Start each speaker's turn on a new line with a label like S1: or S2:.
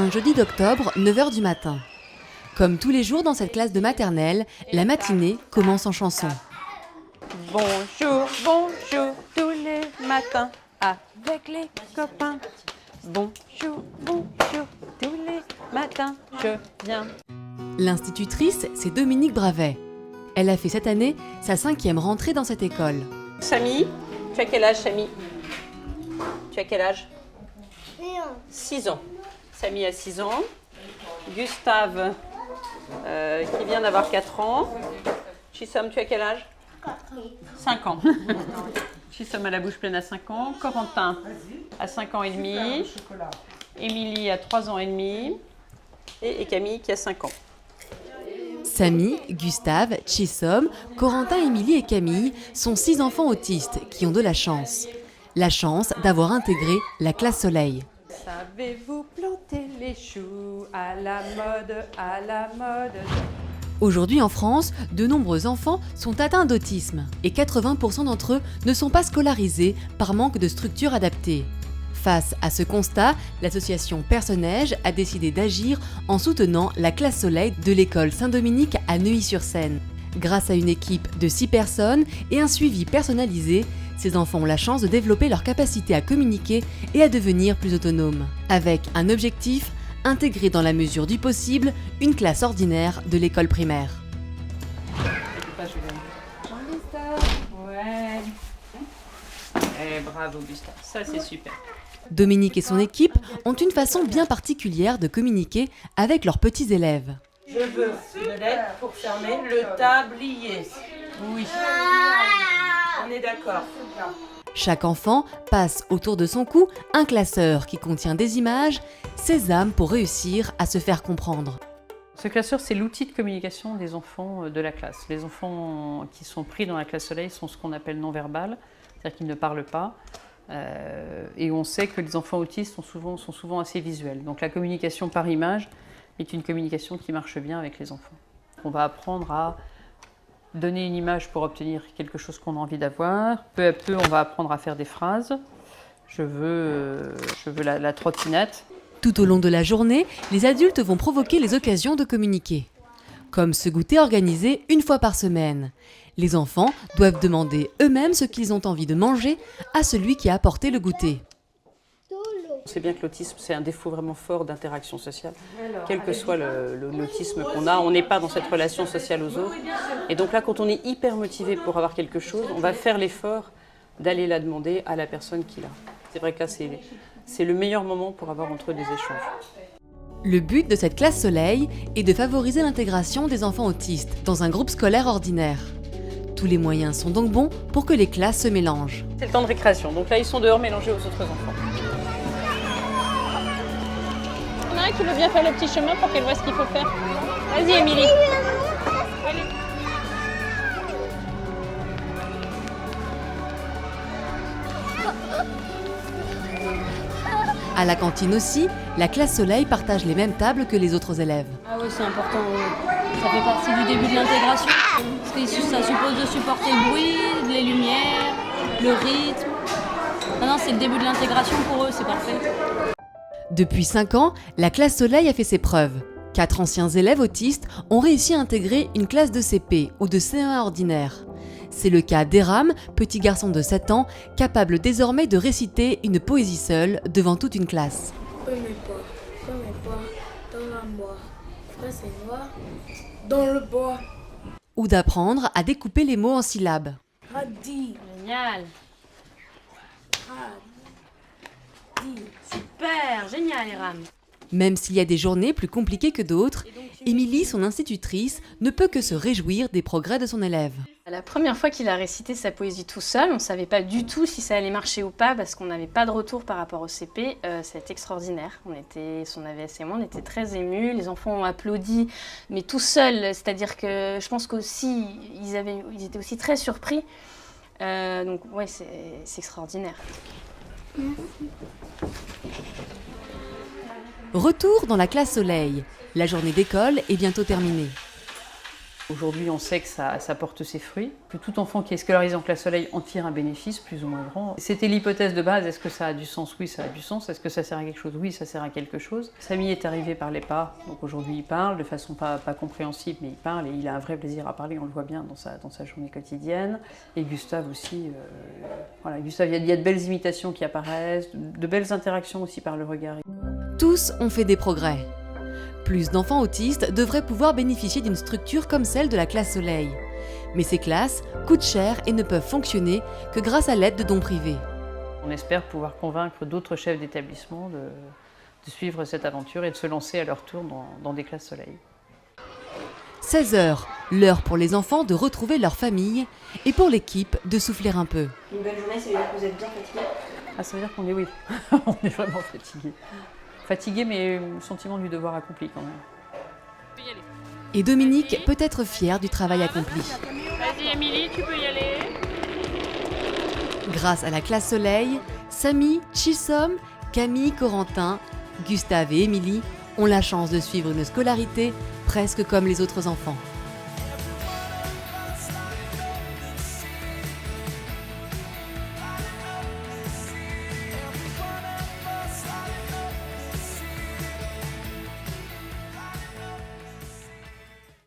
S1: Un jeudi d'octobre, 9 h du matin. Comme tous les jours dans cette classe de maternelle, la matinée commence en chanson.
S2: Bonjour, bonjour, tous les matins, avec les copains. Bonjour, bonjour, tous les matins, je viens.
S1: L'institutrice, c'est Dominique Bravet. Elle a fait cette année sa 5e rentrée dans cette école.
S2: Samy, tu as quel âge, Samy? Tu as quel âge? 6 ans. Samy a 6 ans. Gustave, qui vient d'avoir 4 ans. Chisom, tu as quel âge? 5 ans. Chisom a la bouche pleine à 5 ans. Corentin à 5 ans et demi. Émilie à 3 ans et demi. Et Camille qui a 5 ans.
S1: Samy, Gustave, Chisom, Corentin, Émilie et Camille sont 6 enfants autistes qui ont de la chance. La chance d'avoir intégré la classe Soleil.
S2: Savez-vous planter les choux à la mode, à la mode?
S1: Aujourd'hui en France, de nombreux enfants sont atteints d'autisme et 80% d'entre eux ne sont pas scolarisés par manque de structures adaptées. Face à ce constat, l'association Personneige a décidé d'agir en soutenant la classe Soleil de l'école Saint-Dominique à Neuilly-sur-Seine. Grâce à une équipe de 6 personnes et un suivi personnalisé, ces enfants ont la chance de développer leur capacité à communiquer et à devenir plus autonomes. Avec un objectif, intégrer dans la mesure du possible une classe ordinaire de l'école primaire.
S2: Ouais. Bravo Gustave, ça c'est super.
S1: Dominique et son équipe ont une façon bien particulière de communiquer avec leurs petits élèves.
S3: Je veux une lettre pour fermer le tablier.
S2: Oui.
S3: On est d'accord.
S1: Chaque enfant passe autour de son cou un classeur qui contient des images, sésame pour réussir à se faire comprendre.
S2: Ce classeur, c'est l'outil de communication des enfants de la classe. Les enfants qui sont pris dans la classe Soleil sont ce qu'on appelle non-verbal, c'est-à-dire qu'ils ne parlent pas. Et on sait que les enfants autistes sont souvent assez visuels. Donc la communication par image est une communication qui marche bien avec les enfants. On va apprendre à donner une image pour obtenir quelque chose qu'on a envie d'avoir. Peu à peu, on va apprendre à faire des phrases. Je veux la trottinette.
S1: Tout au long de la journée, les adultes vont provoquer les occasions de communiquer. Comme ce goûter organisé une fois par semaine. Les enfants doivent demander eux-mêmes ce qu'ils ont envie de manger à celui qui a apporté le goûter.
S2: On sait bien que l'autisme, c'est un défaut vraiment fort d'interaction sociale. Quel que soit l'autisme qu'on a, on n'est pas dans cette relation sociale aux autres. Et donc là, quand on est hyper motivé pour avoir quelque chose, on va faire l'effort d'aller la demander à la personne qui l'a. C'est vrai que là, c'est le meilleur moment pour avoir entre eux des échanges.
S1: Le but de cette classe Soleil est de favoriser l'intégration des enfants autistes dans un groupe scolaire ordinaire. Tous les moyens sont donc bons pour que les classes se mélangent.
S2: C'est le temps de récréation, donc là, ils sont dehors mélangés aux autres enfants. Il y en a un qui veut bien faire le petit chemin pour qu'elle voit ce qu'il faut faire. Vas-y, Émilie.
S4: Ah
S1: À la cantine aussi, la classe Soleil partage les mêmes tables que les autres élèves.
S4: Ah oui, c'est important. Ça fait partie du début de l'intégration. Parce que ça suppose de supporter le bruit, les lumières, le rythme. Non, c'est le début de l'intégration pour eux, c'est parfait.
S1: Depuis 5 ans, la classe Soleil a fait ses preuves. 4 anciens élèves autistes ont réussi à intégrer une classe de CP ou de CE1 ordinaire. C'est le cas d'Eram, petit garçon de 7 ans, capable désormais de réciter une poésie seule devant toute une classe.
S5: Dans la bois, c'est noir, dans le bois.
S1: Ou d'apprendre à découper les mots en syllabes.
S5: Radis,
S4: Génial. Super, génial, Eram.
S1: Même s'il y a des journées plus compliquées que d'autres, Émilie, son institutrice, ne peut que se réjouir des progrès de son élève.
S4: La première fois qu'il a récité sa poésie tout seul, on ne savait pas du tout si ça allait marcher ou pas parce qu'on n'avait pas de retour par rapport au CP. C'était extraordinaire. Son AVS et moi, on était très émus. Les enfants ont applaudi, mais tout seuls. C'est-à-dire que je pense qu'aussi, ils étaient aussi très surpris. Donc ouais, c'est extraordinaire.
S1: Retour dans la classe Soleil. La journée d'école est bientôt terminée.
S2: Aujourd'hui, on sait que ça porte ses fruits, que tout enfant qui est scolarisé en classe Soleil en tire un bénéfice plus ou moins grand. C'était l'hypothèse de base, est-ce que ça a du sens? Oui, ça a du sens. Est-ce que ça sert à quelque chose? Oui, ça sert à quelque chose. Samy est arrivé par les pas, donc aujourd'hui il parle de façon pas compréhensible, mais il parle et il a un vrai plaisir à parler, on le voit bien dans sa journée quotidienne. Et Gustave aussi, voilà, Gustave, il y a de belles imitations qui apparaissent, de belles interactions aussi par le regard.
S1: Tous ont fait des progrès. Plus d'enfants autistes devraient pouvoir bénéficier d'une structure comme celle de la classe Soleil. Mais ces classes coûtent cher et ne peuvent fonctionner que grâce à l'aide de dons privés.
S2: On espère pouvoir convaincre d'autres chefs d'établissement de suivre cette aventure et de se lancer à leur tour dans des classes Soleil.
S1: 16h, l'heure pour les enfants de retrouver leur famille et pour l'équipe de souffler un peu.
S6: Une belle journée, ça veut dire que vous êtes bien fatigué?
S2: Ah, ça veut dire qu'on est, oui, on est vraiment fatigué. Fatigué, mais le sentiment du devoir accompli quand même.
S1: Et Dominique peut être fière du travail accompli.
S7: Vas-y Émilie, tu peux y aller.
S1: Grâce à la classe Soleil, Samy, Chisom, Camille, Corentin, Gustave et Émilie ont la chance de suivre une scolarité presque comme les autres enfants.